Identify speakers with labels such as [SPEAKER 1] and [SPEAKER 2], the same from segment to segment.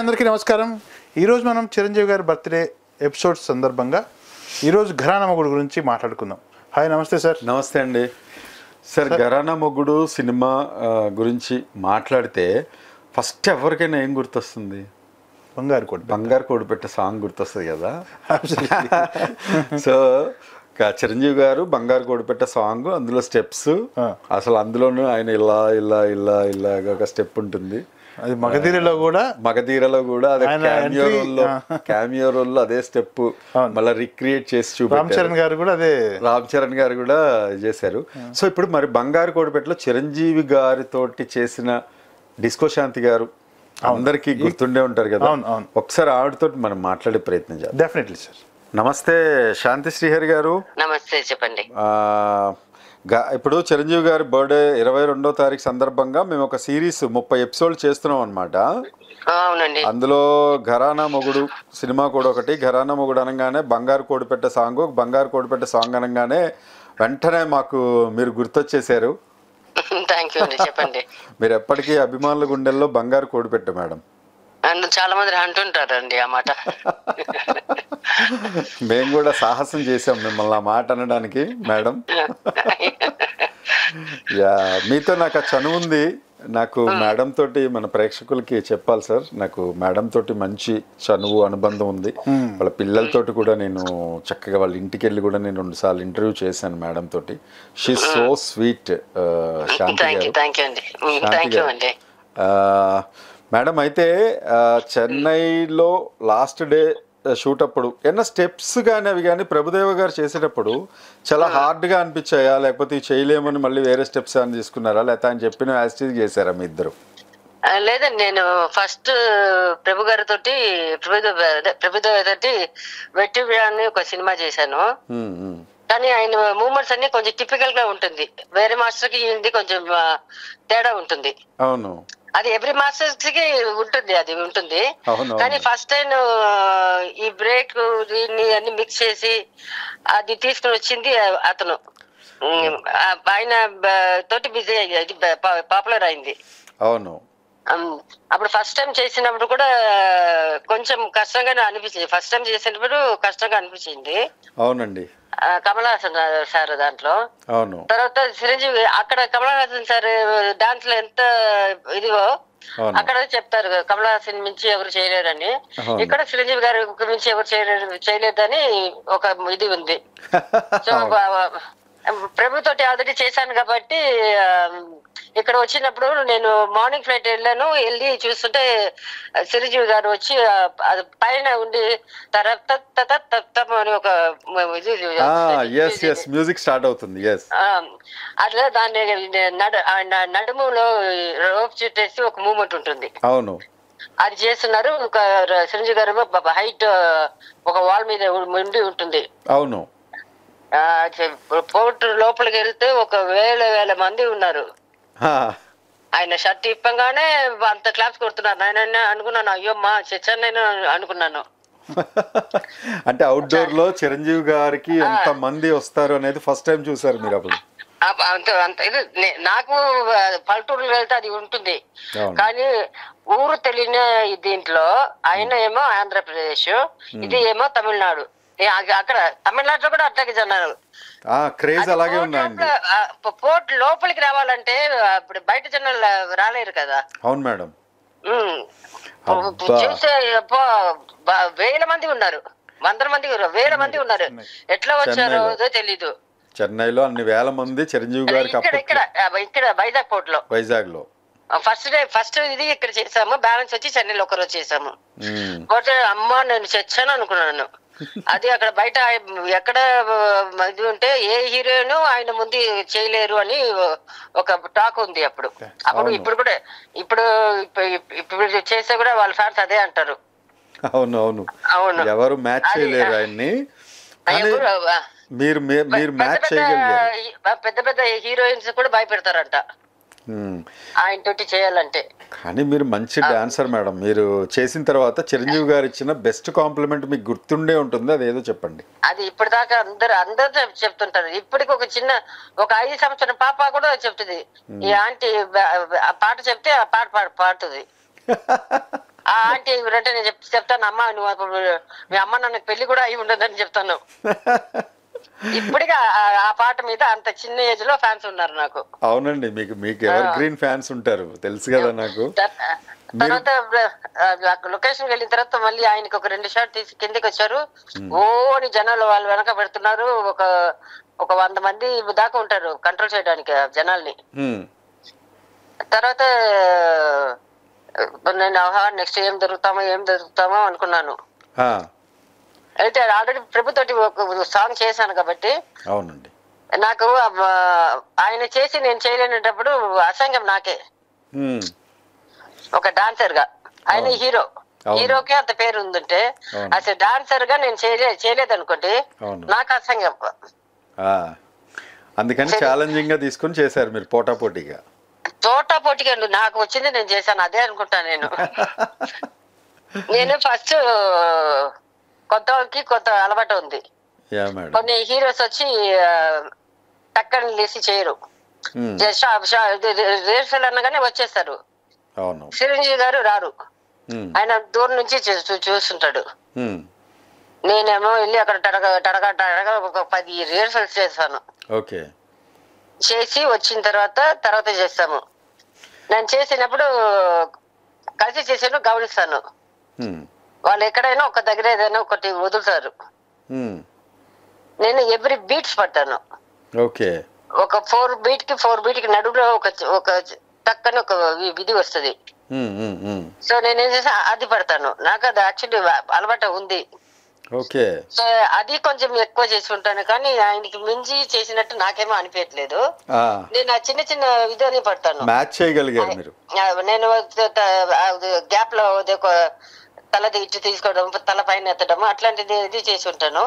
[SPEAKER 1] అందరికీ నమస్కారం. ఈరోజు మనం చిరంజీవి గారి బర్త్డే ఎపిసోడ్ సందర్భంగా ఈరోజు ఘరానా మొగుడు గురించి మాట్లాడుకుందాం. హాయ్, నమస్తే సార్.
[SPEAKER 2] నమస్తే అండి సార్. ఘరానా మొగుడు సినిమా గురించి మాట్లాడితే ఫస్ట్ ఎవరికైనా ఏం గుర్తొస్తుంది? బంగారు కోడి పెట్టే సాంగ్ గుర్తొస్తుంది కదా. సో చిరంజీవి గారు బంగారు కోడి పెట్టే సాంగ్, అందులో స్టెప్స్, అసలు అందులోనూ ఆయన ఇలా ఇలా ఇలా ఇలా ఒక స్టెప్ ఉంటుంది.
[SPEAKER 1] అది మగధీరలో కూడా
[SPEAKER 2] అదే క్యామియో రోల్లో అదే స్టెప్ మళ్ళీ రిక్రియేట్ చేసి చూపారు.
[SPEAKER 1] రామ్ చరణ్ గారు కూడా
[SPEAKER 2] చేశారు. సో ఇప్పుడు మరి బంగారు కోడిపెట్టలో చిరంజీవి గారితోటి చేసిన డిస్కో శాంతి గారు అందరికీ గుర్తుండే ఉంటారు కదా. ఒకసారి ఆవిడతో మనం మాట్లాడే ప్రయత్నం చేద్దాం.
[SPEAKER 1] Definitely sir.
[SPEAKER 2] నమస్తే శాంతి శ్రీహరి గారు.
[SPEAKER 3] నమస్తే, చెప్పండి.
[SPEAKER 2] ఇప్పుడు చిరంజీవి గారి బర్త్డే 22వ తారీఖు సందర్భంగా మేము ఒక సిరీస్ 30 ఎపిసోడ్లు చేస్తున్నాం అనమాట.
[SPEAKER 3] అవునండి.
[SPEAKER 2] అందులో ఘరానా మొగుడు సినిమా కూడా ఒకటి. ఘరానా మొగుడు అనగానే బంగారు కోడిపెట్టే సాంగ్, బంగారు కోడిపెట్టే సాంగ్ అనగానే వెంటనే మాకు మీరు గుర్తొచ్చేసారు.
[SPEAKER 3] థ్యాంక్ యూ అండి, చెప్పండి.
[SPEAKER 2] మీరు ఎప్పటికీ అభిమానుల గుండెల్లో బంగారు కోడిపెట్టే మేడం.
[SPEAKER 3] చాలా మంది అంటుంటారండి ఆ మాట.
[SPEAKER 2] మేము కూడా సాహసం చేసాం మిమ్మల్ని ఆ మాట అనడానికి మేడం. యా, మీతో నాకు ఆ చనువు ఉంది. నాకు మేడం తోటి మన ప్రేక్షకులకి చెప్పాలి సార్, నాకు మేడం తోటి మంచి చనువు అనుబంధం ఉంది. వాళ్ళ పిల్లలతోటి కూడా నేను చక్కగా వాళ్ళ ఇంటికి వెళ్ళి కూడా నేను 2 సార్లు ఇంటర్వ్యూ చేశాను మేడం తోటి. She so sweet. శాంతి గారు. మేడం, అయితే చెన్నైలో లాస్ట్ డే షూట్ అప్పుడు ఏమన్నా స్టెప్స్ కానీ అవి కానీ ప్రభుదేవ గారు చేసేటప్పుడు చాలా హార్డ్గా అనిపించాయా, లేకపోతే చేయలేమని మళ్ళీ వేరే స్టెప్స్ అని తీసుకున్నారా, లేకపోతే ఆయన చెప్పిన యాస్టీజ్ చేశారా మీ ఇద్దరు?
[SPEAKER 3] లేదండి, నేను ఫస్ట్ ప్రభు గారితో ప్రభుదేవ తోటి వెట్టి అని ఒక సినిమా చేశాను. కానీ ఆయన మూమెంట్స్ అన్ని కొంచెం టిపికల్ గా ఉంటుంది. వేరే మాస్టర్ కి ఇది కొంచెం తేడా ఉంటుంది.
[SPEAKER 2] అవును,
[SPEAKER 3] అది ఎవ్రీ మాస్టర్స్ కి ఉంటుంది, అది ఉంటుంది. కానీ ఫస్ట్ టైం ఈ బ్రేక్ దీన్ని అన్ని మిక్స్ చేసి అది తీసుకుని వచ్చింది అతను. ఆయన తోటి బిజీ అయ్యింది, పాపులర్ అయింది.
[SPEAKER 2] అవును.
[SPEAKER 3] అప్పుడు ఫస్ట్ టైం చేసినప్పుడు కూడా కొంచెం కష్టంగానే అనిపించింది. ఫస్ట్ టైం చేసినప్పుడు కష్టంగా అనిపించింది.
[SPEAKER 2] అవునండి.
[SPEAKER 3] కమల్ హాసన్ సార్ దాంట్లో.
[SPEAKER 2] అవును.
[SPEAKER 3] తర్వాత చిరంజీవి అక్కడ కమల్ హాసన్ సార్ డాన్స్ లో ఎంత ఇదిగో అక్కడ చెప్తారు, కమల్ హాసన్ మించి ఎవరు చేయలేరని. ఇక్కడ చిరంజీవి గారి మించి ఎవరు చేయలేదని ఒక ఇది ఉంది. సో ప్రభుతోటి ఆల్రెడీ చేశాను కాబట్టి ఇక్కడ వచ్చినప్పుడు నేను మార్నింగ్ ఫ్లైట్ వెళ్ళి చూస్తుంటే చిరంజీవి గారు వచ్చి అది పైన ఉండి అని ఒక
[SPEAKER 2] మ్యూజిక్ స్టార్ట్ అవుతుంది.
[SPEAKER 3] అట్లా దాన్ని నడుములో రోప్ చుట్టేసి ఒక మూమెంట్ ఉంటుంది.
[SPEAKER 2] అవును,
[SPEAKER 3] అది చేస్తున్నారు. ఒక చిరంజీవి గారు హైట్ ఒక వాల్ మీద ఉండి ఉంటుంది.
[SPEAKER 2] అవును.
[SPEAKER 3] పోర్ట్ లోపలికి వెళ్తే ఒక వేల మంది ఉన్నారు. ఆయన షర్ట్ ఇప్పగానే అంత క్లాప్స్ కొడుతున్నారు. నేను అనుకున్నాను, అయ్యో మా చెన్నైనా అనుకున్నాను.
[SPEAKER 2] అంటే అవుట్డోర్ లో చిరంజీవి గారికి ఎంత మంది వస్తారు అనేది ఫస్ట్ టైం చూసారు మీరు అప్పుడు?
[SPEAKER 3] అంత ఇది నాకు పల్లెటూరులో వెళ్తే అది ఉంటుంది. కానీ ఊరు తెలియని దీంట్లో ఆయన ఏమో ఆంధ్రప్రదేశ్, ఇది ఏమో తమిళనాడు. అక్కడ తమిళనాడులో కూడా అట్లాగే జనాలు
[SPEAKER 2] అలాగే ఉన్నాయండి.
[SPEAKER 3] పోర్ట్ లోపలికి రావాలంటే ఇప్పుడు బయట జనాలు రాలేరు కదా.
[SPEAKER 2] అవును మేడం.
[SPEAKER 3] చూసే వేల మంది ఉన్నారు, 100 మంది, 1000 మంది ఉన్నారు. ఎట్లా వచ్చారో తెలీదు.
[SPEAKER 2] చెన్నైలో అన్ని వేల మంది చిరంజీవి గారికి
[SPEAKER 3] ఇక్కడ వైజాగ్ లో ఫస్ట్ ఇది ఇక్కడ చేసాము. బ్యాలెన్స్ వచ్చి చెన్నైలో ఒకరోజు చేసాము. అమ్మా నేను చచ్చాను అనుకున్నాను. అది అక్కడ బయట ఎక్కడ ఇది ఉంటే ఏ హీరోయిన్ ఆయన ముందు చేయలేరు అని ఒక టాక్ ఉంది అప్పుడు. ఇప్పుడు చేస్తే కూడా వాళ్ళ ఫ్యాన్స్ అదే అంటారు.
[SPEAKER 2] అవును అవును అవును, ఎవరు మ్యాచ్ చేయలేరు ఆయన్ని.
[SPEAKER 3] పెద్ద పెద్ద హీరోయిన్స్ కూడా భయపెడతారంట ఆయన తోటి చేయాలంటే.
[SPEAKER 2] కానీ మీరు మంచి డాన్సర్ మేడం. మీరు చేసిన తర్వాత చిరంజీవి గారు ఇచ్చిన బెస్ట్ కాంప్లిమెంట్ మీకు గుర్తుండే ఉంటుంది, అదేదో చెప్పండి.
[SPEAKER 3] అది ఇప్పటిదాకా అందరూ చెప్తుంటారు. ఇప్పటికి ఒక 5 సంవత్సరం పాప కూడా చెప్తుంది, ఈ ఆంటీ ఆ పాట చెప్తే ఆ పాట పాడుతుంది. ఆ ఆంటీ అంటే నేను చెప్తాను, అమ్మ నువ్వు అప్పుడు మీ అమ్మ నన్ను పెళ్లి కూడా అయి ఉండదని చెప్తాను. ఇప్పటికీ ఆ పాట మీద అంత చిన్న ఏజ్ లో ఫ్యాన్స్ ఉన్నారు నాకు.
[SPEAKER 2] అవునండి, మీకు మీకు ఎవర్ గ్రీన్ ఫ్యాన్స్ ఉంటారు, తెలుసు కదా నాకు.
[SPEAKER 3] తర్వాత లొకేషన్ వెళ్ళిన తర్వాత మళ్ళీ ఆయనకి ఒక 2 షాట్ తీసి కిందకి వచ్చారు. ఓ అని జనాలు వాళ్ళు వెనక పెడుతున్నారు. ఒక 100 మంది దాకా ఉంటారు కంట్రోల్ చేయడానికి జనాల్ని. తర్వాత నేను నెక్స్ట్ ఏం జరుగుతామో అనుకున్నాను. అయితే ఆల్రెడీ ప్రభుతోటి ఒక సాంగ్ చేశాను కాబట్టి
[SPEAKER 2] అవునండి,
[SPEAKER 3] నాకు ఆయన చేసి నేను చేయలేనప్పుడు అసంగం నాకే. ఒక డాన్సర్ గా ఆయన హీరోకి అంత పేరు ఉందంటే అసలు డాన్సర్ గా నేను చేయలేదు అనుకోండి, నాకు అసంగం.
[SPEAKER 2] అందుకని ఛాలెంజింగ్ గా తీసుకొని చేశారు మీరు, పోటాపోటీగా.
[SPEAKER 3] నాకు వచ్చింది నేను చేశాను, అదే అనుకుంటాను నేను. నేను ఫస్ట్ కొత్త వాళ్ళకి కొత్త అలవాటు ఉంది. కొన్ని హీరోస్ వచ్చి టక్కని లేసి చేయరు, రిహర్సల్ అనగానే వచ్చేస్తారు. చిరంజీవి గారు రారు, ఆయన దూరం నుంచి చూస్తుంటాడు. నేనేమో వెళ్ళి అక్కడ టడగా ఒక 10 రిహర్సల్స్ చేస్తాను. చేసి వచ్చిన తర్వాత చేస్తాము. నేను చేసినప్పుడు కలిసి చేసాను, గమనిస్తాను. వాళ్ళు ఎక్కడైనా ఒక దగ్గర ఏదైనా ఒకటి వదులుతారు. నేను ఎవ్రీ బీట్స్ పడతాను. ఒక 4 బీట్ కి నడువులో ఒక టక్కని ఒక విధి వస్తుంది. సో నేనేం చేసా అది పడతాను. నాకు అది యాక్చువల్లీ అలవాటు ఉంది. సో అది కొంచెం ఎక్కువ చేసి ఉంటాను, కానీ ఆయనకి మించి చేసినట్టు నాకేమో అనిపించట్లేదు. నేను ఆ చిన్న చిన్న విధాన్ని పడతాను. నేను గ్యాప్ లో తలది ఇటు తీసుకోవడం, తల పైన ఎత్తడం అట్లాంటిది ఇది చేసి ఉంటాను.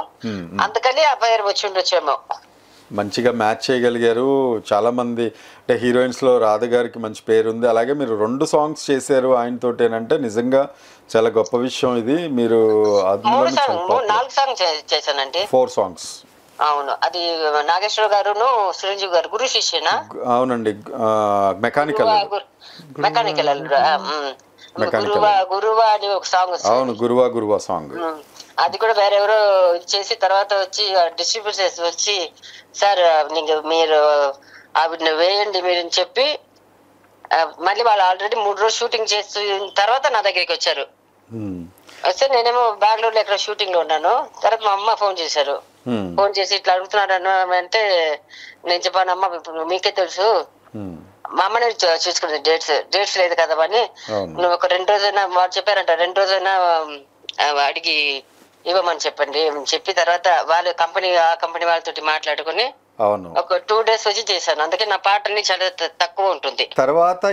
[SPEAKER 3] అందుకని ఆ పేరు వచ్చి ఉండొచ్చేమో.
[SPEAKER 2] మంచిగా మ్యాచ్ చేయగలిగారు. చాలా మంది అంటే హీరోయిన్స్ లో రాధ గారికి మంచి పేరు ఉంది, అలాగే మీరు 2 సాంగ్స్ చేశారు ఆయనతోటేనంటే నిజంగా చాలా గొప్ప విషయం ఇది. మీరు
[SPEAKER 3] 4 సాంగ్స్ చేశానండి.
[SPEAKER 2] 4 సాంగ్స్.
[SPEAKER 3] అవును, అది నాగేశ్వర గారును చిరంజీవి గారు గురు శిష్యనా?
[SPEAKER 2] అవునండి, మెకానికల్
[SPEAKER 3] గురువా అని ఒక సాంగ్.
[SPEAKER 2] అవును, గురువా సాంగ్.
[SPEAKER 3] అది కూడా వేరెవరో చేసి తర్వాత వచ్చి డిస్ట్రిబ్యూటర్స్ వచ్చి, సార్ మీరు ఆవిడని వేయండి మీరు అని చెప్పి, మళ్ళీ వాళ్ళు ఆల్రెడీ 3 రోజులు షూటింగ్ చేసిన తర్వాత నా దగ్గరికి వచ్చారు. వస్తే నేనేమో బెంగళూరులో ఎక్కడ షూటింగ్ లో ఉన్నాను. తర్వాత మా అమ్మ ఫోన్ చేశారు. ఫోన్ చేసి ఇట్లా అడుగుతున్నాడు అంటే నేను చెప్పాను, అమ్మ ఇప్పుడు మీకే తెలుసు, మా అమ్మని చూసుకున్నది డేట్స్ లేదు కదా అని. నువ్వు ఒక 2 రోజైనా వాళ్ళు చెప్పారంట, 2 రోజైనా అడిగి ఇవ్వమని చెప్పండి చెప్పి తర్వాత వాళ్ళు ఆ కంపెనీ వాళ్ళతోటి మాట్లాడుకుని ఒక 2 డేస్ వచ్చి చేశాను. అందుకే నా పాటని చాలా తక్కువ ఉంటుంది.
[SPEAKER 2] తర్వాత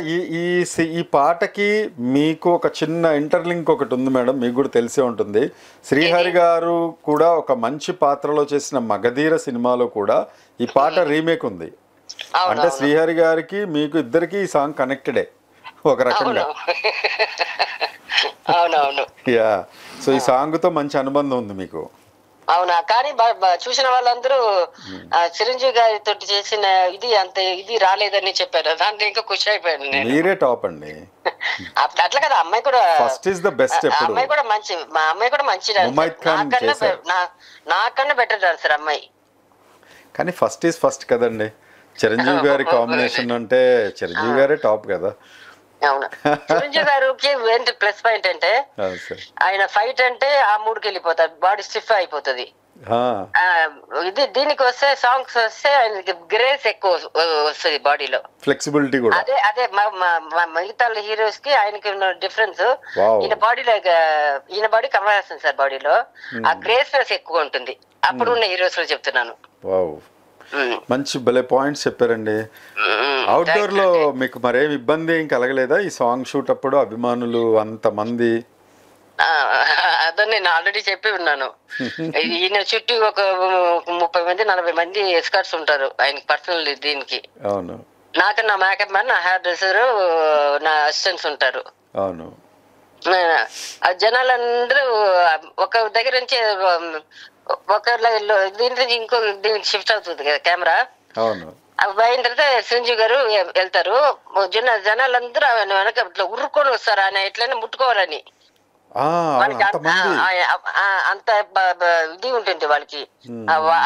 [SPEAKER 2] ఈ పాటకి మీకు ఒక చిన్న ఇంటర్లింక్ ఒకటి ఉంది మేడం, మీకు కూడా తెలిసే ఉంటుంది. శ్రీహరి గారు కూడా ఒక మంచి పాత్రలో చేసిన మగధీర సినిమాలో కూడా ఈ పాట రీమేక్ ఉంది. అంటే శ్రీహరి గారికి మీకు ఇద్దరికి ఈ సాంగ్ కనెక్టెడే ఒక రకంగా.
[SPEAKER 3] అవునవును.
[SPEAKER 2] యా, సో ఈ సాంగ్ తో మంచి అనుబంధం ఉంది మీకు.
[SPEAKER 3] అవునా, కానీ చూసిన వాళ్ళందరూ చిరంజీవి గారితో చేసిన ఇది రాలేదని చెప్పారు. దాంట్లో ఇంకా ఖుషి అయిపోయాను నేను.
[SPEAKER 2] మీరే టాప్ అండి.
[SPEAKER 3] అట్లా కదా, అమ్మాయి కూడా
[SPEAKER 2] ఫస్ట్ ఇస్ ద బెస్ట్.
[SPEAKER 3] అమ్మాయి కూడా మంచి, మా అమ్మాయి కూడా మంచి నాకన్నా బెటర్ డాన్సర్ అమ్మాయి.
[SPEAKER 2] కానీ ఫస్ట్ ఈజ్ ఫస్ట్ కదండి. చిరంజీవి గారి కాంబినేషన్ అంటే చిరంజీవి గారే టాప్ కదా.
[SPEAKER 3] అవును, చిరంజీవి గారికి ఏంటి ప్లస్ పాయింట్ అంటే ఆయన ఫైట్ అంటే ఆ మూడుకి వెళ్ళిపోతారు, బాడీ స్టిఫ్ అయిపోతుంది. దీనికి వస్తే సాంగ్స్ వస్తే ఆయనకి గ్రేస్ ఎక్కువ వస్తుంది బాడీలో,
[SPEAKER 2] ఫ్లెక్సిబిలిటీ కూడా.
[SPEAKER 3] అదే మిగతా హీరోస్ కి ఆయనకి ఉన్న డిఫరెన్స్. ఈయన బాడీ కమల్ హాసన్ సార్ బాడీలో ఆ గ్రేస్నెస్ ఎక్కువ ఉంటుంది. అప్పుడు ఉన్న హీరోస్ లో చెప్తున్నాను.
[SPEAKER 2] మంచి భలే పాయింట్స్ చెప్పారండి. అవుట్డోర్ లో మీకు మరేం ఇబ్బంది ఏం కలగలేదా ఈ సాంగ్ షూట్ అప్పుడు? అభిమానులు అంతమంది.
[SPEAKER 3] అదే నేను ఆల్రెడీ చెప్పి ఉన్నాను. ఈయన చుట్టూ ఒక 30 మంది 40 మంది ఎస్కార్ట్స్ ఉంటారు ఆయనకి పర్సనల్ దీనికి.
[SPEAKER 2] అవును,
[SPEAKER 3] నాకన్నా మేకప్ మ్యాన్, నా హెయిర్ డ్రెస్సర్, నా అసిస్టెంట్స్ ఉంటారు.
[SPEAKER 2] అవును,
[SPEAKER 3] జనాలందరూ ఒక దగ్గర నుంచి ఒక దీంట్లో ఇంకో దీనికి షిఫ్ట్ అవుతుంది కదా కెమెరా.
[SPEAKER 2] అవును,
[SPEAKER 3] అయిన తర్వాత చిరంజీవి గారు వెళ్తారు. జనాలందరూ ఆయన వెనక ఇట్లా ఉరుక్కొని వస్తారు, ఆయన ఎట్లయినా ముట్టుకోవాలని. వాళ్ళకి అంత ఇది ఉంటుంది వాళ్ళకి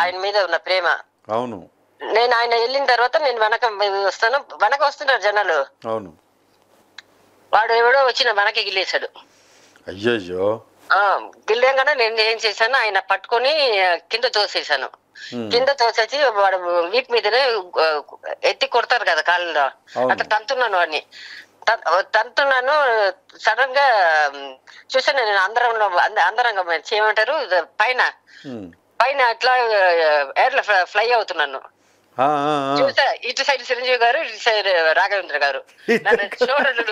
[SPEAKER 3] ఆయన మీద ఉన్న ప్రేమ.
[SPEAKER 2] అవును.
[SPEAKER 3] నేను ఆయన వెళ్ళిన తర్వాత నేను వెనక వస్తాను, వెనక వస్తున్నారు జనాలు.
[SPEAKER 2] అవును.
[SPEAKER 3] వాడు ఎవడో వచ్చిన వెనక్కి గిల్లేశాడు.
[SPEAKER 2] అయ్యయ్యో.
[SPEAKER 3] గిల్లేగానే నేను ఏం చేశాను, ఆయన పట్టుకొని కింద తోసేసాను. కింద తోసేసి వాడు వీపు మీదనే ఎత్తి కొడతారు కదా కాళ్ళలో, అట్లా తంతున్నాను వాడిని. తంతున్నాను. సడన్ గా చూసాను నేను అందరంగా చేయమంటారు పైన అట్లా ఎయిర్ లో ఫ్లై అవుతున్నాను. చూసా ఇటు సైడ్ చిరంజీవి గారు, ఇటు సైడ్ రాఘవేంద్ర గారు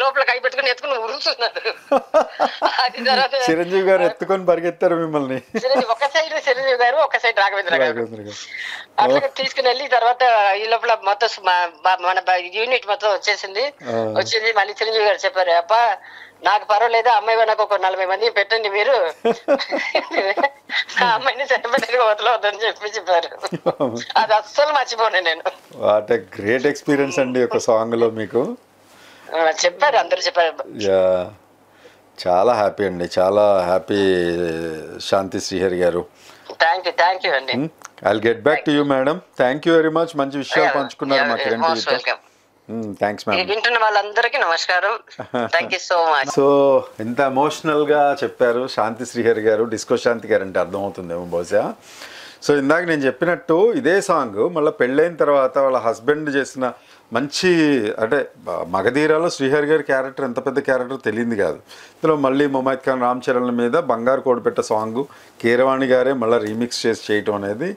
[SPEAKER 3] లోపల కై పెట్టుకుని ఎత్తుకుని ఉరుకుతున్నారు. అది తర్వాత
[SPEAKER 2] చిరంజీవి గారు ఎత్తుకొని పరిగెత్తారు మిమ్మల్ని.
[SPEAKER 3] ఒక సైడ్ చిరంజీవి గారు, ఒక సైడ్ రాఘవేంద్ర గారు. అట్లా తీసుకుని వెళ్ళి తర్వాత ఈ లోపల మొత్తం మన యూనిట్ మొత్తం వచ్చింది. మళ్ళీ చిరంజీవి గారు చెప్పారు, అప్ప నాకు పర్వాలేదు, అమ్మాయి నాకు ఒక 40 మంది పెట్టండి మీరు, ఆ అమ్మాయిని చనిపోయినట్టుగా వదలవద్దని చెప్పారు. అది అస్సలు మర్చిపోను నేను.
[SPEAKER 2] వాట్ ఎ గ్రేట్ ఎక్స్పీరియన్స్ అండి ఒక సాంగ్ లో మీకు.
[SPEAKER 3] చెప్పారు, అందరు చెప్పారు.
[SPEAKER 2] చాలా హ్యాపీ అండి, చాలా హ్యాపీ శాంతి శ్రీహరి గారు.
[SPEAKER 3] థ్యాంక్ యూ అండి.
[SPEAKER 2] I'll get back to you madam. Thank you very much. మంచి విషయాలు పంచుకున్నారు మా కిరణ్ టీవీతో. Thanks ma'am.
[SPEAKER 3] వింటున్న వాళ్ళందరికీ నమస్కారం. Thank you so much.
[SPEAKER 2] So ఎంత ఎమోషనల్ గా చెప్పారు శాంతి శ్రీహరి గారు. డిస్కో శాంతి గారు అంటే అర్థమవుతుందేమో బహుశా. సో ఇందాక నేను చెప్పినట్టు ఇదే సాంగ్ మళ్ళీ పెళ్ళైన తర్వాత వాళ్ళ హస్బెండ్ చేసిన మంచి అంటే మగధీరాలో శ్రీహరి గారి క్యారెక్టర్ ఎంత పెద్ద క్యారెక్టర్ తెలియదు కాదు. ఇందులో మళ్ళీ ముమైత్ ఖాన్ రామ్ చరణ్ మీద బంగారు కోడిపెట్ట సాంగ్ కీరవాణి గారే మళ్ళీ రీమిక్స్ చేసి చేయటం అనేది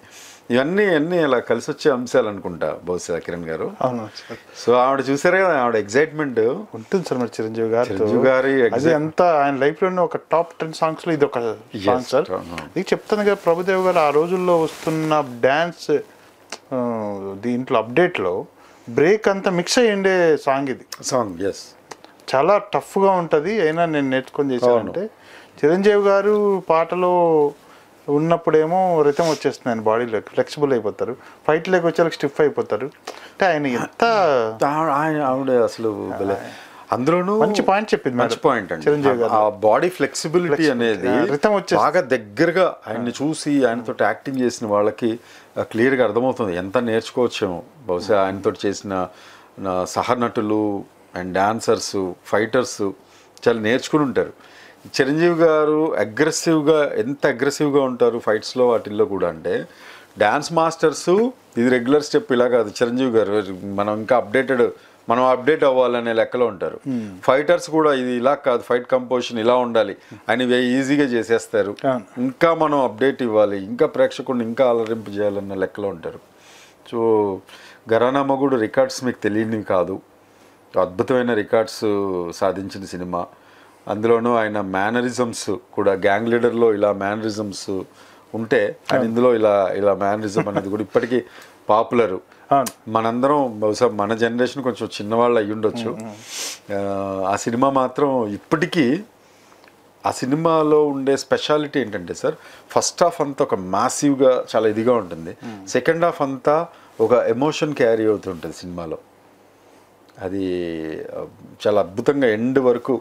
[SPEAKER 2] ఇవన్నీ అలా కలిసి వచ్చే అంశాలు అనుకుంటా బహుశా కిరణ్ గారు.
[SPEAKER 1] అవును.
[SPEAKER 2] సో ఆవిడ చూసారు కదా, ఆవిడ ఎగ్జైట్మెంట్
[SPEAKER 1] ఉంటుంది సార్ మరి చిరంజీవి
[SPEAKER 2] గారి
[SPEAKER 1] అది అంతా ఆయన లైఫ్ లోనే ఒక టాప్ 10 సాంగ్స్ లో ఇది ఒక సాంగ్ సార్. ఇది చెప్తాను కదా, ప్రభుదేవ్ గారు ఆ రోజుల్లో వస్తున్న డ్యాన్స్ దీంట్లో అప్డేట్ లో బ్రేక్ అంతా మిక్స్ అయ్యిండే సాంగ్ ఇది.
[SPEAKER 2] సాంగ్ ఎస్
[SPEAKER 1] చాలా టఫ్గా ఉంటుంది. అయినా నేను నేర్చుకొని చేశానంటే చిరంజీవి గారు పాటలో ఉన్నప్పుడేమో రిథం వచ్చేస్తుంది, ఆయన బాడీలో ఫ్లెక్సిబుల్ అయిపోతారు. ఫైట్లోకి వచ్చేలకు స్టిఫ్ అయిపోతారు. అంటే ఆయన ఎంత
[SPEAKER 2] ఆవిడ అసలు అందులోనూ
[SPEAKER 1] మంచి పాయింట్ చెప్పింది.
[SPEAKER 2] మంచి పాయింట్ అండి చిరంజీవి గారు. ఆ బాడీ ఫ్లెక్సిబిలిటీ అనేది బాగా దగ్గరగా ఆయన్ని చూసి ఆయనతో యాక్టింగ్ చేసిన వాళ్ళకి క్లియర్గా అర్థమవుతుంది ఎంత నేర్చుకోవచ్చేమో. బహుశా ఆయనతో చేసిన సహనటులు అండ్ డాన్సర్స్ ఫైటర్స్ చాలా నేర్చుకుని ఉంటారు. చిరంజీవి గారు ఎంత అగ్రెసివ్గా ఉంటారు ఫైట్స్లో వాటిల్లో కూడా. అంటే డ్యాన్స్ మాస్టర్స్ ఇది రెగ్యులర్ స్టెప్ ఇలా కాదు, చిరంజీవి గారు మనం ఇంకా మనం అప్డేట్ అవ్వాలనే లెక్కలో ఉంటారు. ఫైటర్స్ కూడా ఇది ఇలా కాదు, ఫైట్ కంపోజిషన్ ఇలా ఉండాలి అని ఈజీగా చేసేస్తారు. ఇంకా మనం అప్డేట్ ఇవ్వాలి, ఇంకా ప్రేక్షకుడిని ఇంకా అలరింపు చేయాలన్న లెక్కలో ఉంటారు. సో ఘరానా మొగుడు రికార్డ్స్ మీకు తెలియనివి కాదు, అద్భుతమైన రికార్డ్స్ సాధించిన సినిమా. అందులోనూ ఆయన మేనరిజమ్స్ కూడా, గ్యాంగ్ లీడర్లో ఇలా మేనరిజమ్స్ ఉంటే ఆయన ఇందులో ఇలా మేనరిజం అనేది కూడా ఇప్పటికీ పాపులరు. మనందరం బహుశా మన జనరేషన్ కొంచెం చిన్నవాళ్ళు అయ్యి ఉండొచ్చు. ఆ సినిమా మాత్రం ఇప్పటికీ ఆ సినిమాలో ఉండే స్పెషాలిటీ ఏంటంటే సార్, ఫస్ట్ హాఫ్ అంతా ఒక మ్యాసివ్గా చాలా ఇదిగా ఉంటుంది, సెకండ్ హాఫ్ అంతా ఒక ఎమోషన్ క్యారీ అవుతుంటుంది సినిమాలో. అది చాలా అద్భుతంగా ఎండ్ వరకు.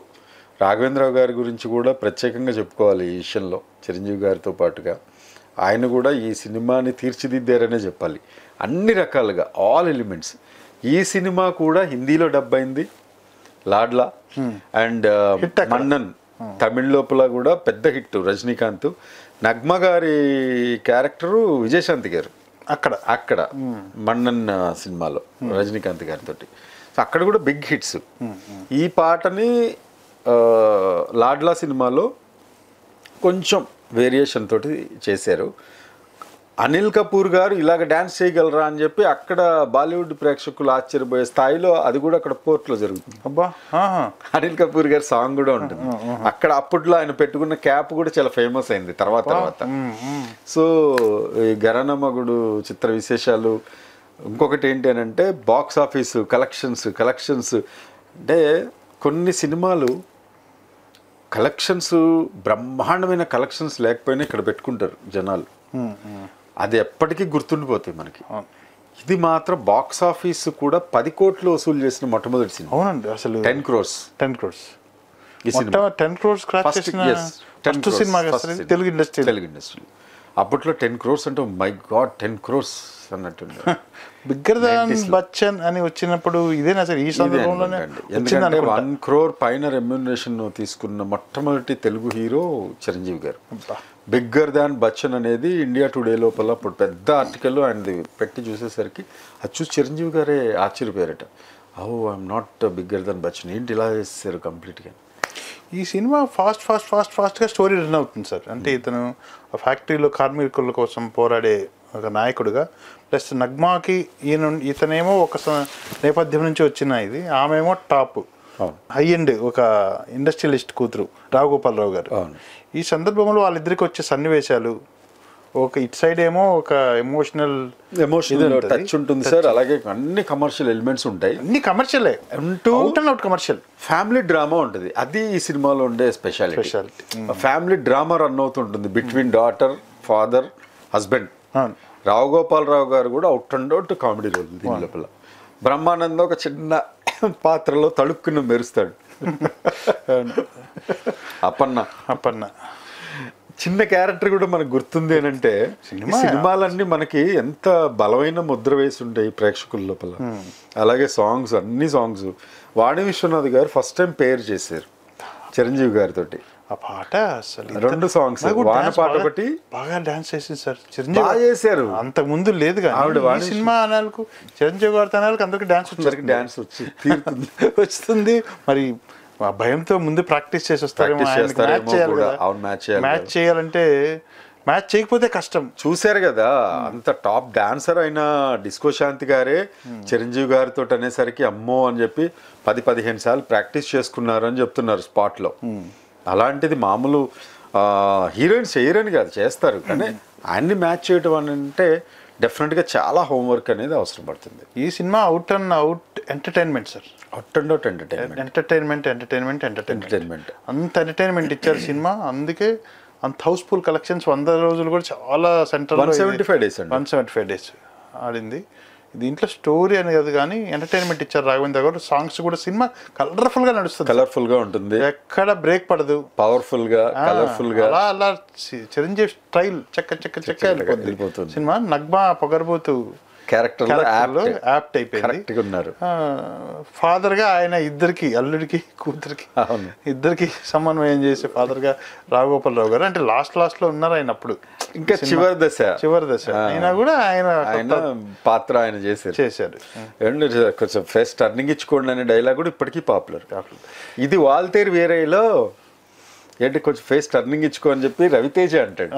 [SPEAKER 2] రాఘవేంద్రరావు గారి గురించి కూడా ప్రత్యేకంగా చెప్పుకోవాలి ఈ విషయంలో. చిరంజీవి గారితో పాటుగా ఆయన కూడా ఈ సినిమాని తీర్చిదిద్దారనే చెప్పాలి అన్ని రకాలుగా, ఆల్ ఎలిమెంట్స్. ఈ సినిమా కూడా హిందీలో డబ్ అయింది లాడ్లా, అండ్ మన్నన్ తమిళ లోపల కూడా పెద్ద హిట్. రజనీకాంత్, నగ్మ గారి క్యారెక్టరు విజయశాంతి గారు అక్కడ మన్నన్ సినిమాలో రజనీకాంత్ గారితో. అక్కడ కూడా బిగ్ హిట్స్. ఈ పాటని లాడ్లా సినిమాలో కొంచెం వేరియేషన్ తోటి చేశారు. అనిల్ కపూర్ గారు ఇలాగ డ్యాన్స్ చేయగలరా అని చెప్పి అక్కడ బాలీవుడ్ ప్రేక్షకులు ఆశ్చర్యపోయే స్థాయిలో అది కూడా అక్కడ పోర్ట్లో జరుగుతుంది.
[SPEAKER 1] అబ్బా,
[SPEAKER 2] అనిల్ కపూర్ గారి సాంగ్ కూడా ఉంటుంది అక్కడ. అప్పట్లో ఆయన పెట్టుకున్న క్యాప్ కూడా చాలా ఫేమస్ అయింది తర్వాత. సో ఈ ఘరానా మొగుడు చిత్ర విశేషాలు ఇంకొకటి ఏంటి అని అంటే బాక్స్ ఆఫీసు కలెక్షన్స్ అంటే కొన్ని సినిమాలు కలెక్షన్స్ బ్రహ్మాండమైన కలెక్షన్స్ లేకపోయినా ఇక్కడ పెట్టుకుంటారు జనాలు. అది ఎప్పటికీ గుర్తుండిపోతాయి మనకి. ఇది మాత్రం బాక్స్ ఆఫీస్ కూడా 10 కోట్లు వసూలు చేసిన మొట్టమొదటి సినిమా.
[SPEAKER 1] అవునండి, అసలు
[SPEAKER 2] 10 crores
[SPEAKER 1] 10 crores
[SPEAKER 2] ఈ సినిమా.
[SPEAKER 1] 10 crores క్రాస్
[SPEAKER 2] First,
[SPEAKER 1] చేసిన
[SPEAKER 2] yes, 10
[SPEAKER 1] first
[SPEAKER 2] crores,
[SPEAKER 1] cinema
[SPEAKER 2] first cinema.
[SPEAKER 1] Telugu industry.
[SPEAKER 2] అప్పట్లో 10 crores అంటే మై గాడ్ 10 crores అన్నట్టుంది.
[SPEAKER 1] బిగ్గర్ దాన్ బచ్చన్ అని వచ్చినప్పుడు ఇదేనా సార్ ఈ సందర్భంలోనే
[SPEAKER 2] ఎందుకంటే 1 crore పైన రెమ్యూనరేషన్ తీసుకున్న మొట్టమొదటి తెలుగు హీరో చిరంజీవి గారు. బిగ్గర్ దాన్ బచ్చన్ అనేది ఇండియా టుడే లోపల అప్పుడు పెద్ద ఆర్టికల్ ఆయనది పెట్టి చూసేసరికి అది చూసి చిరంజీవి గారే ఆశ్చర్యపోయారట. I'm not bigger than Bachchan, ఏంటి ఇలా చేస్తారు కంప్లీట్గా.
[SPEAKER 1] ఈ సినిమా ఫాస్ట్గా స్టోరీ రన్ అవుతుంది సార్. అంటే ఇతను ఫ్యాక్టరీలో కార్మికుల కోసం పోరాడే ఒక నాయకుడిగా, ప్లస్ నగ్మాకి ఇతనేమో ఒక నేపథ్యం నుంచి వచ్చిన ఇది, ఆమెమో టాప్ హై ఎండ్ ఒక ఇండస్ట్రియలిస్ట్ కూతురు రావుగోపాలరావు గారు. ఈ సందర్భంలో వాళ్ళిద్దరికి వచ్చే సన్నివేశాలు, ఒక ఇటు సైడ్ ఏమో ఒక ఎమోషనల్
[SPEAKER 2] టచ్ ఉంటుంది సార్, అలాగే అన్ని కమర్షియల్ ఎలిమెంట్స్ ఉంటాయి,
[SPEAKER 1] అన్ని commercial out and out commercial.
[SPEAKER 2] Family drama ఉంటుంది, అది ఈ సినిమాలో ఉండే స్పెషాలిటీ. ఫ్యామిలీ డ్రామా రన్ అవుతుంటుంది between daughter, father, husband. Rao Gopal Rao garu కూడా out and out comedy role దీని లోపల. బ్రహ్మానందం ఒక చిన్న పాత్రలో తడుక్కుని మెరుస్తాడు. అప్పన్న చిన్న క్యారెక్టర్ కూడా మనకు గుర్తుంది అని అంటే, సినిమాలన్నీ మనకి ఎంత బలమైన ముద్ర వేసి ఉంటాయి ప్రేక్షకుల లోపల. అలాగే సాంగ్స్, అన్ని సాంగ్స్ వాణి విశ్వనాథ్ గారు ఫస్ట్ టైం పేర్ చేశారు చిరంజీవి గారితో.
[SPEAKER 1] ఆ పాట అసలు
[SPEAKER 2] 2 songs, వాన పాట ఒకటి.
[SPEAKER 1] బాగా డాన్స్ చేసింది సార్ చిరంజీవి
[SPEAKER 2] చేశారు,
[SPEAKER 1] అంతకు ముందు లేదు కానీ సినిమా అనాలకు చిరంజీవి గారి అనాలకు అందరికి డాన్స్ వస్తుంది. మరి ఆ భయంతో ముందు ప్రాక్టీస్ చేసి వస్తారు, మ్యాచ్ చేయాలంటే మ్యాచ్ చేయకపోతే కష్టం.
[SPEAKER 2] చూశారు కదా, అంత టాప్ డాన్సర్ అయిన డిస్కో శాంతి గారే చిరంజీవి గారితో అనేసరికి అమ్మో అని చెప్పి 10-15 సార్లు ప్రాక్టీస్ చేసుకున్నారు అని చెప్తున్నారు స్పాట్లో. అలాంటిది మామూలు హీరోయిన్స్ చేయరని కాదు, చేస్తారు, కానీ ఆయన్ని మ్యాచ్ చేయటం అని అంటే డెఫినెట్గా చాలా హోంవర్క్ అనేది అవసరం పడుతుంది.
[SPEAKER 1] ఈ cinema out and out entertainment sir,
[SPEAKER 2] out and out entertainment.
[SPEAKER 1] అంత ఎంటర్టైన్మెంట్ ఇచ్చారు సినిమా. అందుకే అంత హౌస్ఫుల్ కలెక్షన్స్ 100 రోజులు కూడా చాలా సెంట్రల్ 175 days ఆడింది. దీంట్లో స్టోరీ అని కాదు కానీ ఎంటర్టైన్మెంట్ ఇచ్చారు రాఘవేంద్ర గారు. సాంగ్స్ కూడా సినిమా కలర్ఫుల్ గా నడుస్తుంది,
[SPEAKER 2] కలర్ఫుల్ గా ఉంటుంది,
[SPEAKER 1] ఎక్కడ బ్రేక్ పడదు,
[SPEAKER 2] పవర్ఫుల్ గా, కలర్ఫుల్ గా.
[SPEAKER 1] అలా చిరంజీవి స్టైల్ చెక్క వెళ్ళిపోతుంది సినిమా. నగ్మా పొగరబోతు
[SPEAKER 2] క్యారెక్టర్
[SPEAKER 1] యాప్ట్ అయిపోయింది. ఫాదర్ గా ఆయన ఇద్దరికి, అల్లుడికి కూతురికి ఇద్దరికి సమన్వయం చేసే ఫాదర్ గా రావుగోపాలరావు గారు. అంటే లాస్ట్ లో ఉన్నారు ఆయన అప్పుడు,
[SPEAKER 2] ఇంకా చివరి దశ
[SPEAKER 1] అయినా కూడా ఆయన
[SPEAKER 2] పాత్ర ఆయన చేశారు. కొంచెం ఫేస్ టర్నింగ్ ఇచ్చుకోండి అనే డైలాగ్ కూడా ఇప్పటికీ పాపులర్. ఇది వాల్తేరు వేరేలో ఏంటి కొంచెం ఫేస్ టర్నింగ్ ఇచ్చుకో అని చెప్పి రవితేజ అంటాడు,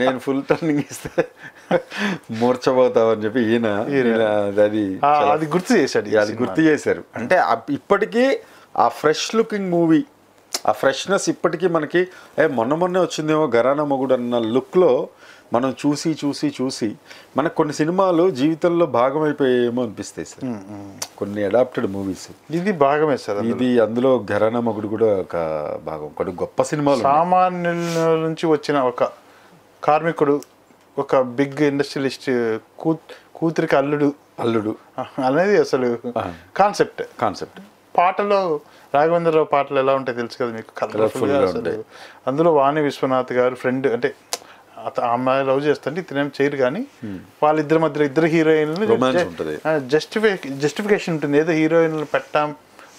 [SPEAKER 2] నేను ఫుల్ టర్నింగ్ ఇస్తే మూర్చబోతావు అని చెప్పి ఈయన
[SPEAKER 1] అది
[SPEAKER 2] గుర్తు చేశారు. అంటే ఇప్పటికీ ఆ ఫ్రెష్ లుకింగ్ మూవీ, ఆ ఫ్రెష్నెస్ ఇప్పటికీ మనకి మొన్నే వచ్చిందేమో ఘరానా మొగుడు అన్న లుక్లో మనం చూసి మనకు కొన్ని సినిమాలు జీవితంలో భాగం అయిపోయేమో అనిపిస్తాయి సార్, కొన్ని అడాప్టెడ్ మూవీస్.
[SPEAKER 1] ఇది భాగమే సార్,
[SPEAKER 2] ఇది అందులో ఘరానా మొగుడు కూడా ఒక భాగం. కొన్ని గొప్ప సినిమాలు,
[SPEAKER 1] సామాన్యుల నుంచి వచ్చిన ఒక కార్మికుడు, ఒక బిగ్ ఇండస్ట్రియలిస్ట్ కూతురికి అల్లుడు అనేది అసలు కాన్సెప్ట్. పాటలో రాఘవేంద్రరావు పాటలు ఎలా ఉంటాయి తెలుసు కదా మీకు, కలర్ఫుల్ గా ఉంటాయి. అందులో వాణి విశ్వనాథ్ గారు ఫ్రెండ్, అంటే అమ్మాయి లవ్ చేస్తుంటే ఇతనేం చేయరు కానీ వాళ్ళిద్దరి మధ్య ఇద్దరు హీరోయిన్లు జస్టిఫికేషన్ ఉంటుంది. ఏదో హీరోయిన్లు పెట్టాం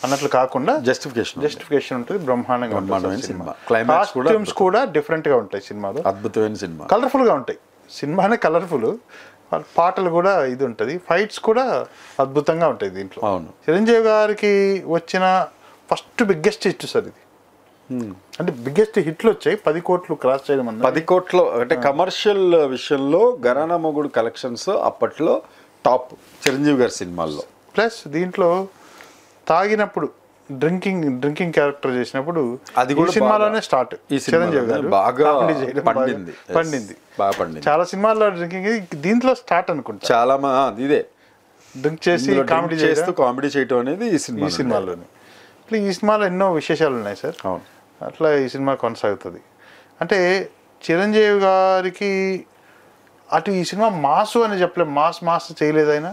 [SPEAKER 1] అన్నట్లు కాకుండా జస్టిఫికేషన్ ఉంటుంది. బ్రహ్మాండంగా సినిమా. కాస్ట్యూమ్స్ కూడా డిఫరెంట్ గా ఉంటాయి సినిమాలో,
[SPEAKER 2] అద్భుతమైన సినిమా,
[SPEAKER 1] కలర్ఫుల్ గా ఉంటాయి. సినిమానే కలర్ఫుల్, పాటలు కూడా ఇది ఉంటుంది, ఫైట్స్ కూడా అద్భుతంగా ఉంటాయి దీంట్లో. చిరంజీవి గారికి వచ్చిన ఫస్ట్ బిగ్గెస్ట్ హిట్ సార్ ఇది. అంటే బిగ్గెస్ట్ హిట్లు వచ్చాయి, 10 కోట్లు క్రాస్ చేయడం.
[SPEAKER 2] 10 కోట్లు అంటే కమర్షియల్ విషయంలో ఘరానా మొగుడు కలెక్షన్స్ అప్పట్లో టాప్ చిరంజీవి గారి సినిమాల్లో.
[SPEAKER 1] ప్లస్ దీంట్లో తాగినప్పుడు డ్రింకింగ్ క్యారెక్టర్ చేసినప్పుడు
[SPEAKER 2] అది కూడా
[SPEAKER 1] సినిమాలోనే స్టార్ట్.
[SPEAKER 2] ఈ చిరంజీవి గారు బాగా పండింది.
[SPEAKER 1] చాలా సినిమాల్లో డ్రింకింగ్, దీంట్లో స్టార్ట్ అనుకుంటా.
[SPEAKER 2] చాలా ఇదే
[SPEAKER 1] డ్రింక్ చేసి
[SPEAKER 2] కామెడీ చేయటం అనేది ఈ
[SPEAKER 1] సినిమాలోనే. ఈ సినిమాలో ఎన్నో విశేషాలు ఉన్నాయి సార్. అట్లా ఈ సినిమా కొనసాగుతుంది. అంటే చిరంజీవి గారికి అటు ఈ సినిమా మాసు అని చెప్పలేం, మాస్ చేయలేదు ఆయన.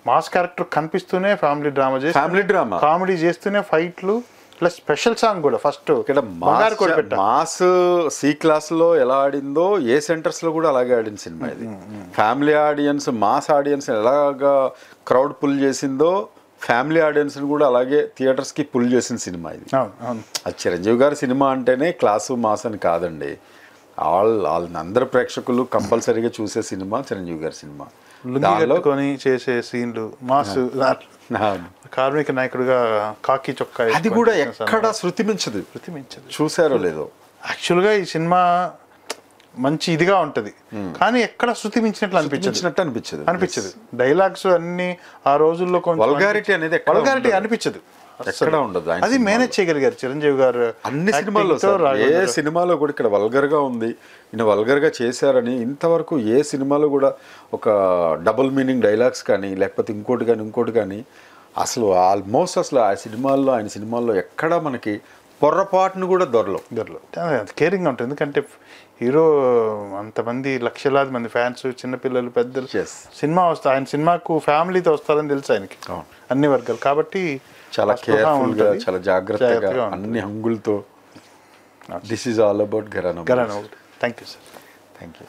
[SPEAKER 1] మాస్ క్యారెక్టర్ కనిపిస్తూనే ఫ్యామిలీ డ్రామా చేసి,
[SPEAKER 2] ఫ్యామిలీ డ్రామా
[SPEAKER 1] కామెడీ చేస్తూనే ఫైట్లు ప్లస్ స్పెషల్ సాంగ్ కూడా ఫస్ట్
[SPEAKER 2] ఇక్కడ మాస్ సి క్లాస్ లో ఎలా ఆడిందో ఏ సెంటర్స్ లో కూడా అలాగే ఆడిన సినిమా ఇది. ఫ్యామిలీ ఆడియన్స్ మాస్ ఆడియన్స్ ఎలాగా క్రౌడ్ పుల్ చేసిందో ఫ్యామిలీ ఆడియన్స్ కూడా అలాగే థియేటర్స్ కి పుల్ చేసిన సినిమా ఇది. అది చిరంజీవి గారి సినిమా అంటేనే క్లాసు మాస్ అని కాదండి, అందరు ప్రేక్షకులు కంపల్సరీగా చూసే సినిమా చిరంజీవి గారి సినిమా.
[SPEAKER 1] కట్టుకొని చేసే సీన్లు మాస్, కార్మిక నాయకుడిగా కాకి చొక్కా,
[SPEAKER 2] అది కూడా ఎక్కడ శృతి మించదు. చూసారో లేదో,
[SPEAKER 1] యాక్చువల్గా ఈ సినిమా మంచి ఇదిగా ఉంటది కానీ ఎక్కడ శృతి మించినట్లు అనిపించదు. డైలాగ్స్ అన్ని ఆ రోజుల్లో కొంచెం
[SPEAKER 2] వల్గారిటీ అనేది
[SPEAKER 1] వల్గారిటీ అనిపించదు,
[SPEAKER 2] ఎక్కడ ఉండదు.
[SPEAKER 1] అది మేనేజ్ చేయగలిగారు చిరంజీవి గారు
[SPEAKER 2] అన్ని సినిమాల్లో. ఏ సినిమాలో కూడా ఇక్కడ వల్గర్ గా ఉంది, ఈయన వల్గర్ గా చేశారని ఇంతవరకు ఏ సినిమాలో కూడా ఒక డబుల్ మీనింగ్ డైలాగ్స్ కానీ లేకపోతే ఇంకోటి కానీ అసలు ఆల్మోస్ట్ అసలు ఆయన సినిమాల్లో ఎక్కడ మనకి పొర్రపాటును కూడా దొరలో
[SPEAKER 1] కేరింగ్ ఉంటుంది. ఎందుకంటే హీరో అంతమంది లక్షలాది మంది ఫ్యాన్స్, చిన్నపిల్లలు, పెద్దలు సినిమా వస్తారు, ఆయన సినిమాకు ఫ్యామిలీతో వస్తారని తెలుసు ఆయనకి, అన్ని వర్గాలు. కాబట్టి
[SPEAKER 2] చాలా కేర్ఫుల్ గా, చాలా జాగ్రత్తగా అన్ని హంగులతో. This is all about Gharana.
[SPEAKER 1] Thank you sir.
[SPEAKER 2] Thank you.